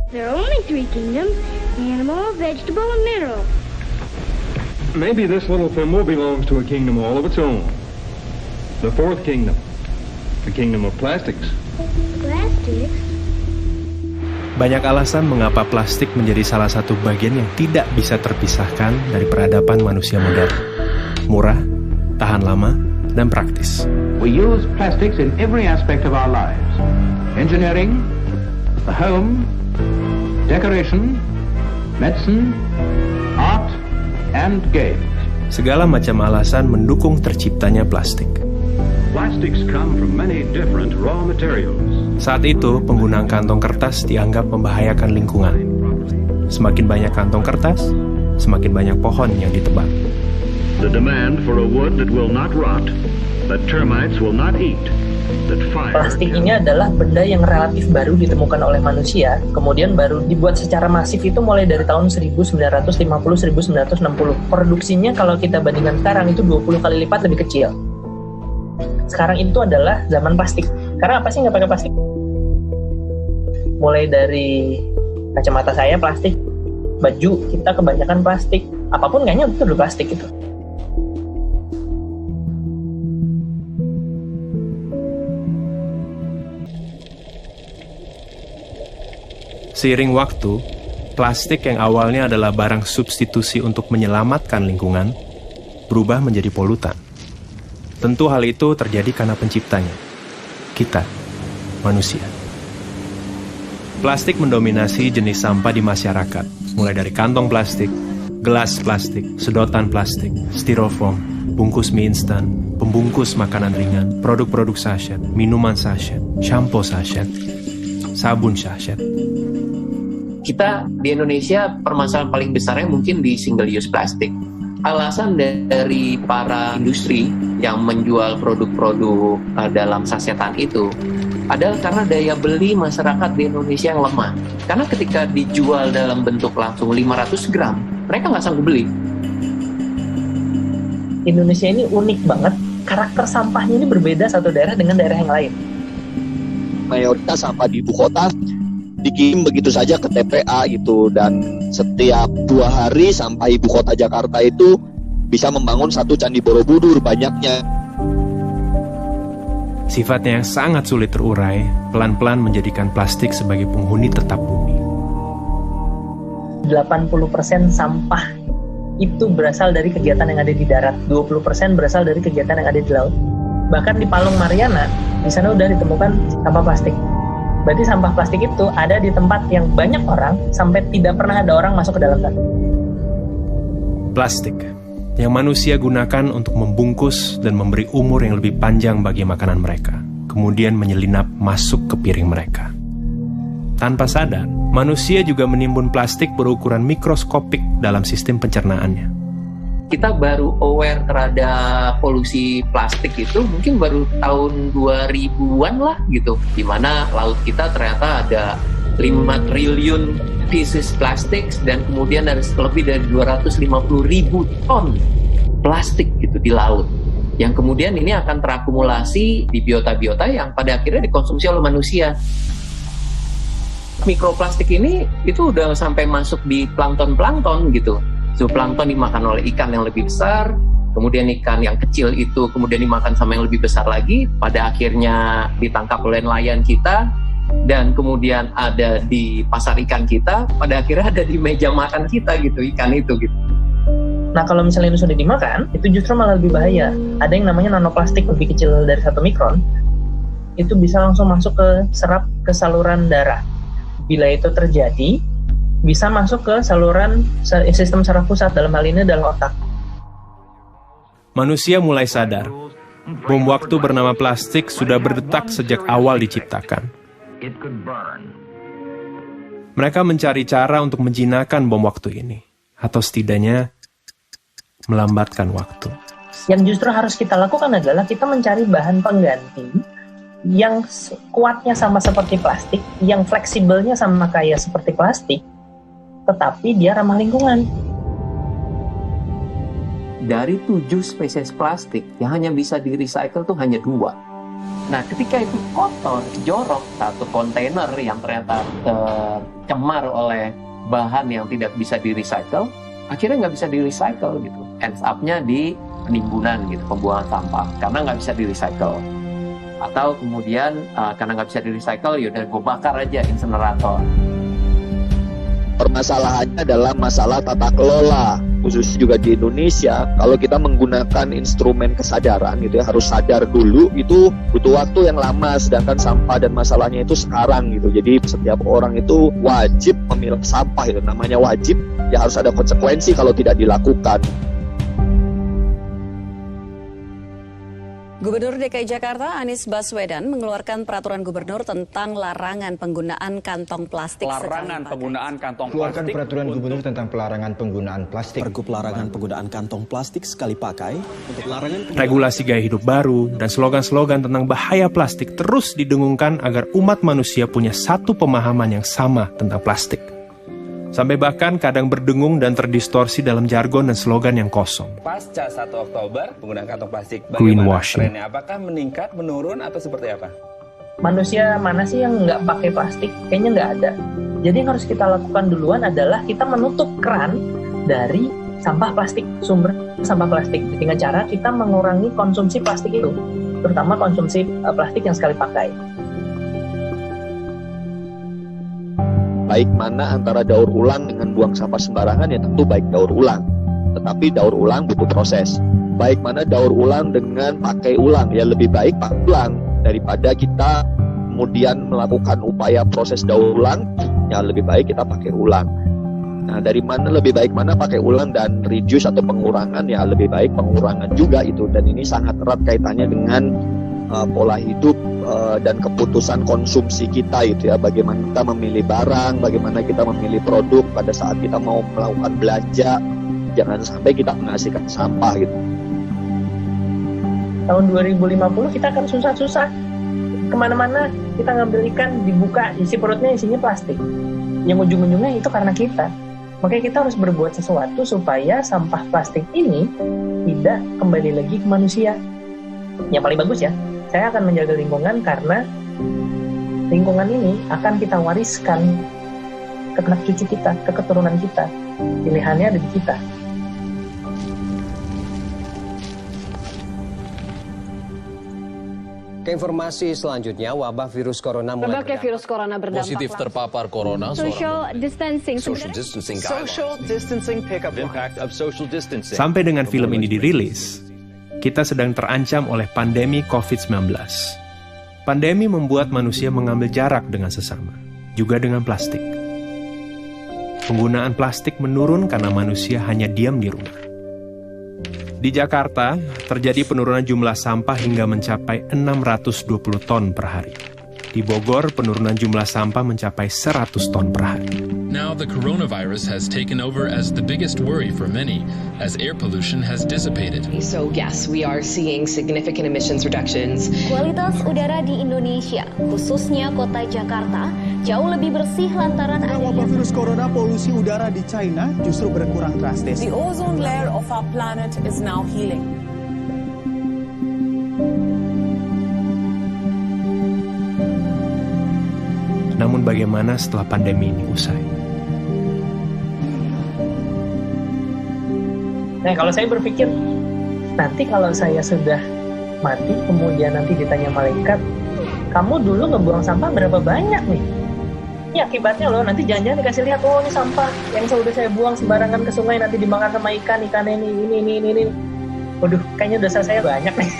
There are only three kingdoms: animal, vegetable, and mineral. Maybe this little thimble belongs to a kingdom all of its own. The fourth kingdom. The kingdom of plastics. Plastics? Banyak alasan mengapa plastik menjadi salah satu bagian yang tidak bisa terpisahkan dari peradaban manusia modern. Murah, tahan lama, dan praktis. We use plastics in every aspect of our lives. Engineering, the home, decoration, medicine, art, and games. Segala macam alasan mendukung terciptanya plastik. Plastics come from many different raw materials. Saat itu, penggunaan kantong kertas dianggap membahayakan lingkungan. Semakin banyak kantong kertas, semakin banyak pohon yang ditebang. The demand for a wood that will not rot, that termites will not eat, that fire... Plastik ini adalah benda yang relatif baru ditemukan oleh manusia, kemudian baru dibuat secara masif itu mulai dari tahun 1950-1960. Produksinya kalau kita bandingkan sekarang itu 20 kali lipat lebih kecil. Sekarang itu adalah zaman plastik. Karena apa sih nggak pakai plastik? Mulai dari kacamata saya plastik, baju kita kebanyakan plastik, apapun kayaknya itu udah plastik itu. Seiring waktu, plastik yang awalnya adalah barang substitusi untuk menyelamatkan lingkungan, berubah menjadi polutan. Tentu hal itu terjadi karena penciptanya, kita, manusia. Plastik mendominasi jenis sampah di masyarakat, mulai dari kantong plastik, gelas plastik, sedotan plastik, styrofoam, bungkus mie instan, pembungkus makanan ringan, produk-produk sachet, minuman sachet, shampoo sachet, sabun sachet. Kita di Indonesia permasalahan paling besarnya mungkin di single use plastik. Alasan dari para industri yang menjual produk-produk dalam sasetan itu adalah karena daya beli masyarakat di Indonesia yang lemah. Karena ketika dijual dalam bentuk langsung 500 gram, mereka nggak sanggup beli. Indonesia ini unik banget, karakter sampahnya ini berbeda satu daerah dengan daerah yang lain. Mayoritas sampah di ibu kota dikirim begitu saja ke TPA gitu, dan setiap 2 hari sampah ibu kota Jakarta itu bisa membangun satu candi Borobudur banyaknya. Sifatnya yang sangat sulit terurai, pelan-pelan menjadikan plastik sebagai penghuni tetap bumi. 80% sampah itu berasal dari kegiatan yang ada di darat, 20% berasal dari kegiatan yang ada di laut. Bahkan di Palung Mariana, di sana udah ditemukan sampah plastik. Berarti sampah plastik itu ada di tempat yang banyak orang sampai tidak pernah ada orang masuk ke dalam sana. Plastik yang manusia gunakan untuk membungkus dan memberi umur yang lebih panjang bagi makanan mereka, kemudian menyelinap masuk ke piring mereka. Tanpa sadar, manusia juga menimbun plastik berukuran mikroskopik dalam sistem pencernaannya. Kita baru aware terhadap polusi plastik itu mungkin baru tahun 2000-an lah gitu, di mana laut kita ternyata ada 5 triliun pieces plastik dan kemudian ada lebih dari 250.000 ton plastik gitu di laut, yang kemudian ini akan terakumulasi di biota-biota yang pada akhirnya dikonsumsi oleh manusia. Mikroplastik ini itu udah sampai masuk di plankton gitu. Zooplankton dimakan oleh ikan yang lebih besar, kemudian ikan yang kecil itu kemudian dimakan sama yang lebih besar lagi, pada akhirnya ditangkap oleh nelayan kita, dan kemudian ada di pasar ikan kita, pada akhirnya ada di meja makan kita gitu, ikan itu gitu. Nah kalau misalnya itu sudah dimakan, itu justru malah lebih bahaya. Ada yang namanya nanoplastik lebih kecil dari 1 mikron, itu bisa langsung masuk ke serap ke saluran darah. Bila itu terjadi, bisa masuk ke saluran sistem saraf pusat, dalam hal ini adalah otak. Manusia mulai sadar, bom waktu bernama plastik sudah berdetak sejak awal diciptakan. Mereka mencari cara untuk menjinakkan bom waktu ini, atau setidaknya melambatkan waktu. Yang justru harus kita lakukan adalah kita mencari bahan pengganti yang kuatnya sama seperti plastik, yang fleksibelnya sama kayak seperti plastik, tetapi dia ramah lingkungan. Dari 7 spesies plastik yang hanya bisa di-recycle tuh hanya 2. Nah, ketika itu kotor, jorok, satu kontainer yang ternyata tercemar oleh bahan yang tidak bisa di-recycle, akhirnya nggak bisa di-recycle gitu. Ends up-nya di penimbunan gitu, pembuangan sampah, karena nggak bisa di-recycle. Atau kemudian karena nggak bisa di-recycle, yaudah gue bakar aja insenerator. Permasalahannya adalah masalah tata kelola, khususnya juga di Indonesia. Kalau kita menggunakan instrumen kesadaran gitu ya, harus sadar dulu, itu butuh waktu yang lama, sedangkan sampah dan masalahnya itu sekarang gitu. Jadi setiap orang itu wajib memilah sampah, itu namanya wajib, ya harus ada konsekuensi kalau tidak dilakukan. Gubernur DKI Jakarta Anies Baswedan mengeluarkan peraturan gubernur tentang larangan penggunaan kantong plastik. Larangan penggunaan kantong keluarkan plastik. Peraturan gubernur tentang pelarangan penggunaan plastik. Pergub larangan penggunaan kantong plastik sekali pakai untuk larangan regulasi gaya hidup baru dan slogan-slogan tentang bahaya plastik terus didengungkan agar umat manusia punya satu pemahaman yang sama tentang plastik. Sampai bahkan kadang berdengung dan terdistorsi dalam jargon dan slogan yang kosong. Pasca 1 Oktober, penggunaan kantong plastik Greenwashing. trennya? Apakah meningkat, menurun, atau seperti apa? Manusia mana sih yang nggak pakai plastik? Kayaknya nggak ada. Jadi yang harus kita lakukan duluan adalah kita menutup keran dari sampah plastik, sumber sampah plastik. Dengan cara kita mengurangi konsumsi plastik itu, terutama konsumsi plastik yang sekali pakai. Baik mana antara daur ulang dengan buang sampah sembarangan, ya tentu baik daur ulang. Tetapi daur ulang butuh proses. Baik mana daur ulang dengan pakai ulang, ya lebih baik pakai ulang daripada kita kemudian melakukan upaya proses daur ulang, ya lebih baik kita pakai ulang. Nah, dari mana lebih baik mana pakai ulang dan reduce atau pengurangan, ya lebih baik pengurangan juga itu. Dan ini sangat erat kaitannya dengan pola hidup dan keputusan konsumsi kita itu ya, bagaimana kita memilih barang, bagaimana kita memilih produk pada saat kita mau melakukan belanja, jangan sampai kita menghasilkan sampah gitu. Tahun 2050 kita akan susah-susah kemana-mana, kita ngambil ikan, dibuka isi perutnya isinya plastik, yang ujung-ujungnya itu karena kita. Makanya kita harus berbuat sesuatu supaya sampah plastik ini tidak kembali lagi ke manusia. Yang paling bagus ya, saya akan menjaga lingkungan karena lingkungan ini akan kita wariskan ke anak cucu kita, ke keturunan kita. Pilihannya ada di kita. Ke informasi selanjutnya, wabah virus corona mulai Berbagai virus corona berdampak positif terpapar corona. Social distancing. Social distancing pickup impact of social distancing. Sampai dengan film ini dirilis, kita sedang terancam oleh pandemi COVID-19. Pandemi membuat manusia mengambil jarak dengan sesama, juga dengan plastik. Penggunaan plastik menurun karena manusia hanya diam di rumah. Di Jakarta, terjadi penurunan jumlah sampah hingga mencapai 620 ton per hari. Di Bogor, penurunan jumlah sampah mencapai 100 ton per hari. Now the coronavirus has taken over as the biggest worry for many, as air pollution has dissipated. So yes, we are seeing significant emissions reductions. Kualitas udara di Indonesia, khususnya kota Jakarta, jauh lebih bersih lantaran adanya wabah virus corona. Polusi udara di China justru berkurang drastis. The ozone layer of our planet is now healing. Namun bagaimana setelah pandemi ini usai? Nah, kalau saya berpikir, nanti kalau saya sudah mati, kemudian nanti ditanya malaikat, kamu dulu ngebuang sampah berapa banyak nih? Ini akibatnya loh, nanti jangan-jangan dikasih lihat, oh ini sampah yang sudah saya buang sembarangan ke sungai, nanti dimakan sama ikan ini. Waduh, kayaknya dosa saya banyak nih.